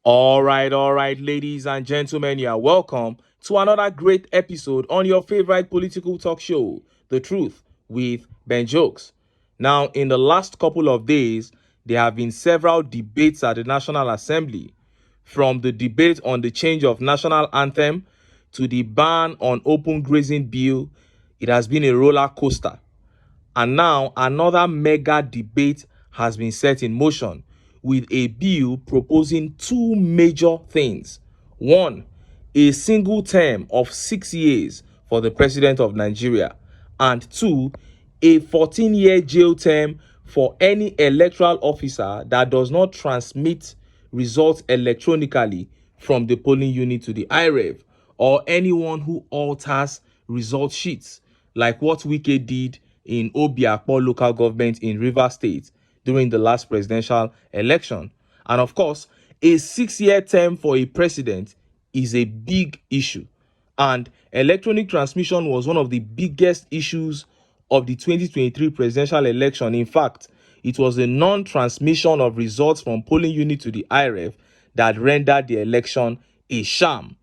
All right, ladies and gentlemen, you are welcome to another great episode on your favorite political talk show, The Truth with Ben Jokes. Now, in the last couple of days, there have been several debates at the National Assembly, from the debate on the change of national anthem to the ban on open grazing bill. It has been a roller coaster. And now another mega debate has been set in motion with a bill proposing two major things. One, a single term of 6 years for the president of Nigeria. And two, a 14-year jail term for any electoral officer that does not transmit results electronically from the polling unit to the IREV, or anyone who alters result sheets, like what Wike did in Obiakpo local government in Rivers State during the last presidential election. And of course, a 6-year term for a president is a big issue. And electronic transmission was one of the biggest issues of the 2023 presidential election. In fact, it was the non-transmission of results from polling unit to the IREV that rendered the election a sham.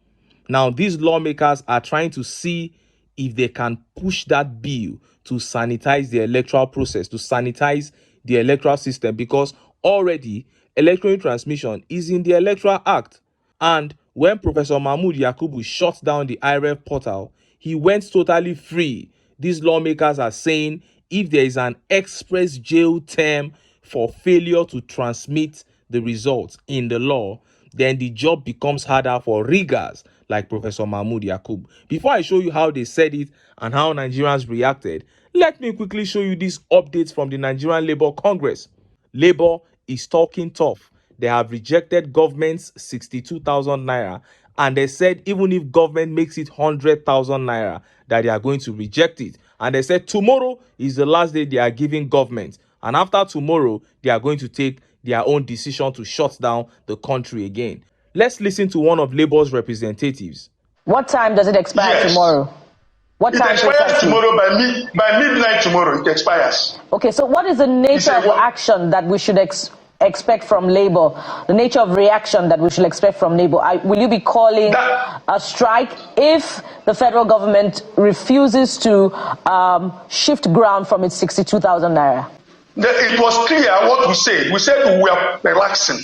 Now, these lawmakers are trying to see if they can push that bill to sanitize the electoral process, to sanitize the electoral system, because already electronic transmission is in the Electoral Act. And when Professor Mahmood Yakubu shut down the IREV portal, he went totally free. These lawmakers are saying if there is an express jail term for failure to transmit the results in the law, then the job becomes harder for riggers like Professor Mahmood Yakub. Before I show you how they said it and how Nigerians reacted, let me quickly show you these updates from the Nigerian Labour Congress. Labour is talking tough. They have rejected government's 62,000 naira, and they said even if government makes it 100,000 naira, that they are going to reject it. And they said tomorrow is the last day they are giving government, and after tomorrow they are going to take their own decision to shut down the country again. Let's listen to one of Labour's representatives. What time does it expire tomorrow? What time it expires tomorrow by midnight tomorrow. It expires. Okay, so what is the nature of action that we should expect from Labour? The nature of reaction that we should expect from Labour? Will you be calling a strike if the federal government refuses to shift ground from its 62,000 naira? It was clear what we said. We said we are relaxing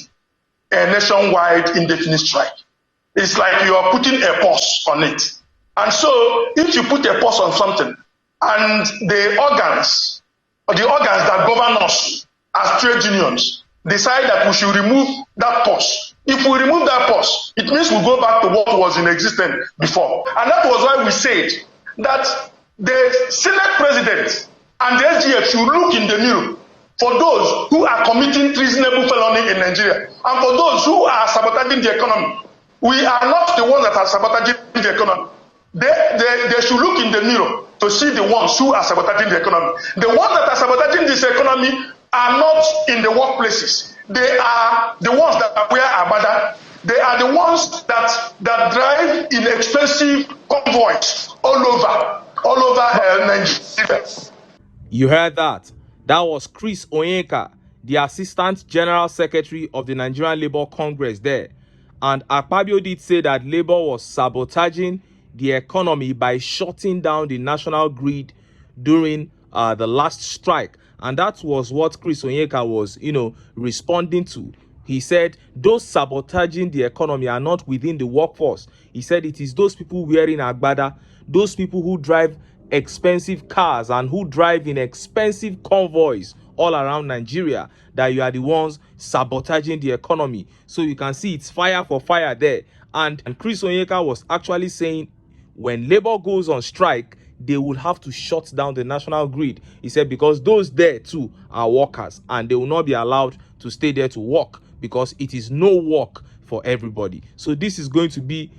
a nationwide indefinite strike. It's like you are putting a pause on it. And so if you put a pause on something and the organs that govern us as trade unions decide that we should remove that pause, if we remove that pause, it means we go back to what was in existence before. And that was why we said that the Senate President and the SGF should look in the mirror for those who are committing treasonable felony in Nigeria and for those who are sabotaging the economy. We are not the ones that are sabotaging the economy. They should look in the mirror to see the ones who are sabotaging the economy. The ones that are sabotaging this economy are not in the workplaces. They are the ones that wear abada. They are the ones that drive inexpensive convoys all over Nigeria. You heard that. That was Chris Onyeka, the Assistant General Secretary of the Nigerian Labour Congress there. And Akpabio did say that Labour was sabotaging the economy by shutting down the national grid during the last strike. And that was what Chris Onyeka was, responding to. He said those sabotaging the economy are not within the workforce. He said it is those people wearing agbada, those people who drive expensive cars and who drive in expensive convoys all around Nigeria, that you are the ones sabotaging the economy. So you can see it's fire for fire there. And Chris Onyeka was actually saying when Labour goes on strike, they will have to shut down the national grid. He said because those there too are workers and they will not be allowed to stay there to work because it is no work for everybody. So this is going to be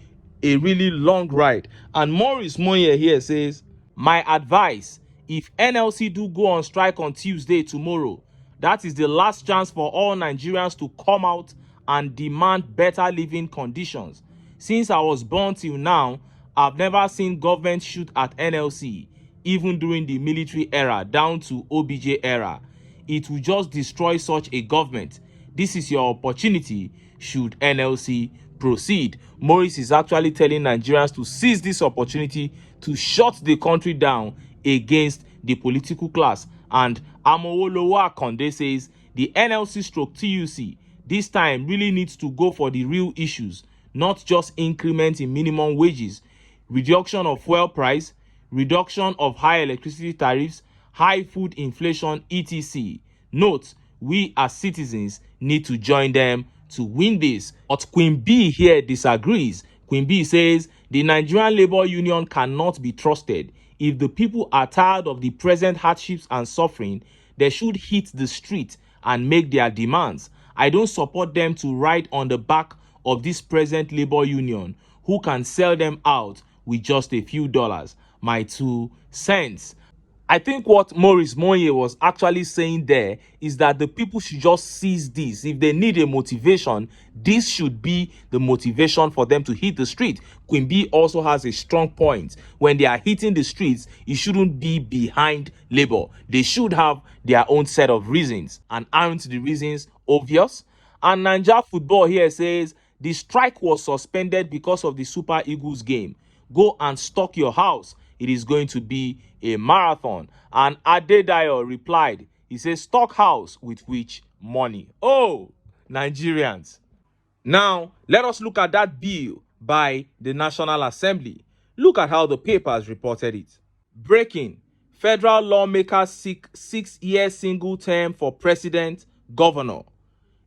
a really long ride. And Maurice Moye here says, my advice, if NLC do go on strike on Tuesday tomorrow, that is the last chance for all Nigerians to come out and demand better living conditions. Since I was born till now, I've never seen government shoot at NLC, even during the military era down to OBJ era. It will just destroy such a government. This is your opportunity should NLC proceed. Morris is actually telling Nigerians to seize this opportunity to shut the country down against the political class. And Amowolowo Akonde says the NLC stroke TUC this time really needs to go for the real issues, not just increment in minimum wages, reduction of fuel price, reduction of high electricity tariffs, high food inflation, etc. Note, we as citizens need to join them to win this. But Queen B here disagrees. Queen B says the Nigerian Labour Union cannot be trusted. If the people are tired of the present hardships and suffering, they should hit the street and make their demands. I don't support them to ride on the back of this present Labour Union who can sell them out with just a few dollars. My 2 cents. I think what Maurice Moye was actually saying there is that the people should just seize this. If they need a motivation, this should be the motivation for them to hit the street. Queen B also has a strong point. When they are hitting the streets, it shouldn't be behind Labour. They should have their own set of reasons. And aren't the reasons obvious? And Naija Football here says the strike was suspended because of the Super Eagles game. Go and stock your house. It is going to be a marathon. And Adedayo replied, he says, stock house with which money? Oh, Nigerians. Now, let us look at that bill by the National Assembly. Look at how the papers reported it. Breaking. Federal lawmakers seek 6-year single term for president, governor.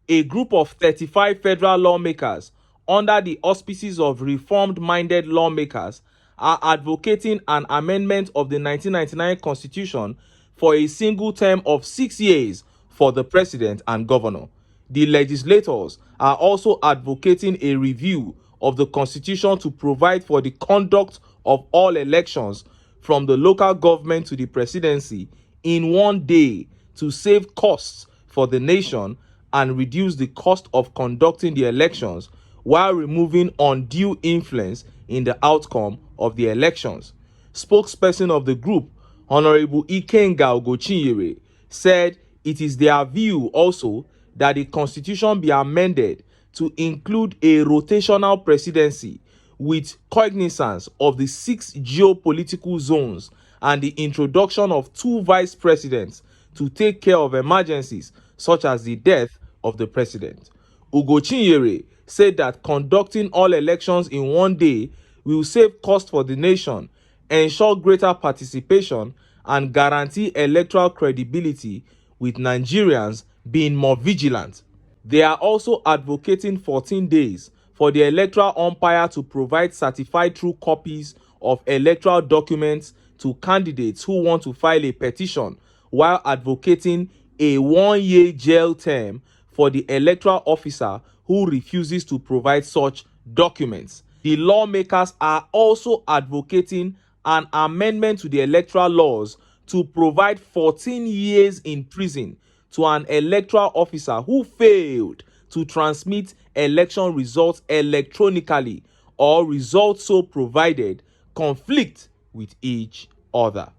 A group of 35 federal lawmakers under the auspices of reformed-minded lawmakers are advocating an amendment of the 1999 Constitution for a single term of 6 years for the president and governor. The legislators are also advocating a review of the Constitution to provide for the conduct of all elections from the local government to the presidency in one day to save costs for the nation and reduce the cost of conducting the elections while removing undue influence in the outcome of the elections. Spokesperson of the group, Honorable Ikenga Ogochinyere, said it is their view also that the constitution be amended to include a rotational presidency with cognizance of the 6 geopolitical zones and the introduction of 2 vice presidents to take care of emergencies such as the death of the president. Ugochinyere said that conducting all elections in one day will save costs for the nation, ensure greater participation, and guarantee electoral credibility, with Nigerians being more vigilant. They are also advocating 14 days for the electoral umpire to provide certified true copies of electoral documents to candidates who want to file a petition, while advocating a 1-year jail term for the electoral officer who refuses to provide such documents. The lawmakers are also advocating an amendment to the electoral laws to provide 14 years in prison to an electoral officer who failed to transmit election results electronically or results so provided conflict with each other.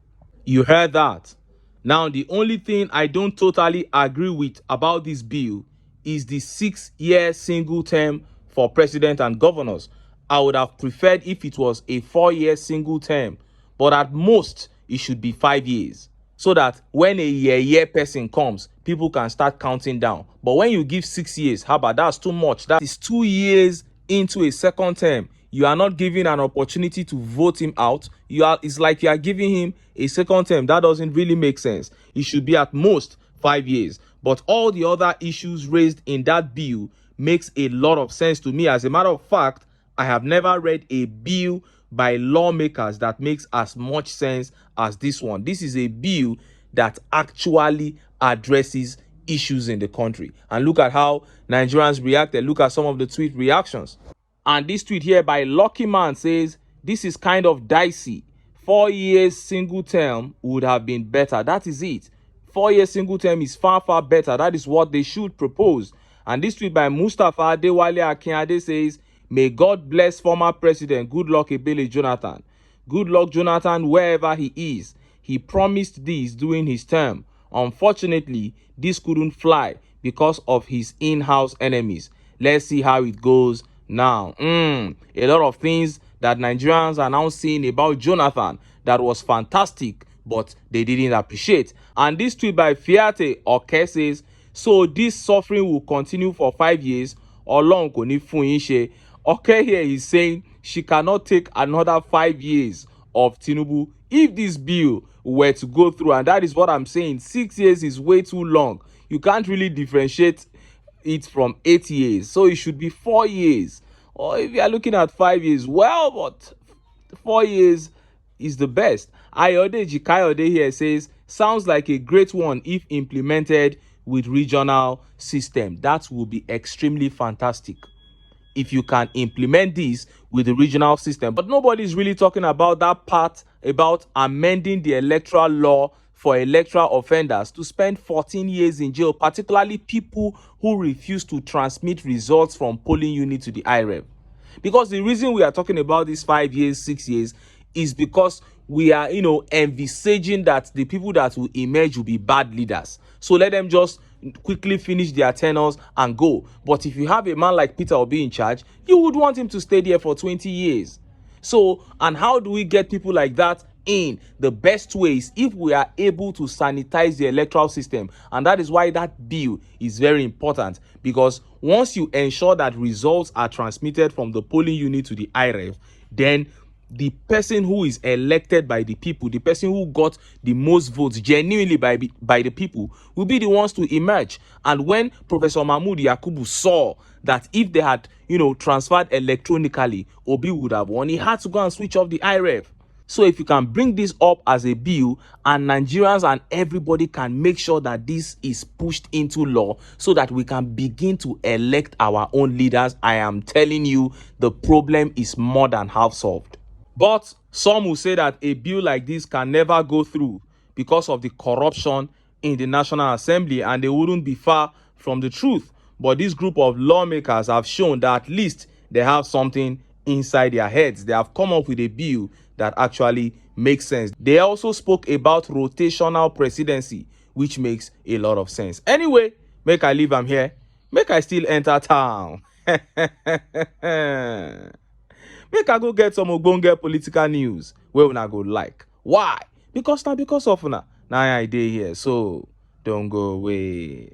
You heard that. Now, the only thing I don't totally agree with about this bill is the 6-year single term for president and governors. I would have preferred if it was a 4-year single term, but at most it should be 5 years, so that when a year person comes, people can start counting down. But when you give 6 years, how about that's too much? That is 2 years into a second term. You are not giving an opportunity to vote him out. It's like you are giving him a second term. That doesn't really make sense. It should be at most 5 years. But all the other issues raised in that bill makes a lot of sense to me. As a matter of fact, I have never read a bill by lawmakers that makes as much sense as this one. This is a bill that actually addresses issues in the country. And look at how Nigerians reacted. Look at some of the tweet reactions. And this tweet here by Lucky Man says, this is kind of dicey. 4 years single term would have been better. That is it. 4 years single term is far, far better. That is what they should propose. And this tweet by Mustafa Adewale Akinade says, may God bless former President Goodluck Ebele Jonathan. Good luck, Jonathan, wherever he is. He promised this during his term. Unfortunately, this couldn't fly because of his in-house enemies. Let's see how it goes now. A lot of things that Nigerians are now seeing about Jonathan that was fantastic, but they didn't appreciate. And this tweet by Fiate Oke says, so this suffering will continue for 5 years. Olorun kò ní fún yín ṣe. Oke here is saying she cannot take another 5 years of Tinubu if this bill were to go through. And that is what I'm saying. 6 years is way too long. You can't really differentiate it from 8 years. So it should be 4 years. Or if you are looking at 5 years, well, but 4 years is the best. Ayodeji Kayode here says, sounds like a great one if implemented with regional system. That will be extremely fantastic if you can implement this with the regional system. But nobody's really talking about that part about amending the electoral law for electoral offenders to spend 14 years in jail, particularly people who refuse to transmit results from polling unit to the IREV. Because the reason we are talking about these 5 years, 6 years is because we are, envisaging that the people that will emerge will be bad leaders. So let them just quickly finish their tenures and go. But if you have a man like Peter Obi in charge, you would want him to stay there for 20 years. So, and how do we get people like that in? The best way is if we are able to sanitize the electoral system. And that is why that bill is very important, because once you ensure that results are transmitted from the polling unit to the IREV, then the person who is elected by the people, the person who got the most votes genuinely by the people, will be the ones to emerge. And when Professor Mahmoud Yakubu saw that if they had, transferred electronically, Obi would have won, he had to go and switch off the IREV. So if you can bring this up as a bill and Nigerians and everybody can make sure that this is pushed into law so that we can begin to elect our own leaders, I am telling you, the problem is more than half solved. But some will say that a bill like this can never go through because of the corruption in the National Assembly, and they wouldn't be far from the truth. But this group of lawmakers have shown that at least they have something inside their heads. They have come up with a bill that actually makes sense. They also spoke about rotational presidency, which makes a lot of sense. Anyway, make I leave am here. Make I still enter town. Make I go get some ogbonge political news wey una go like. Why? Because of una. Now I dey here, so don't go away.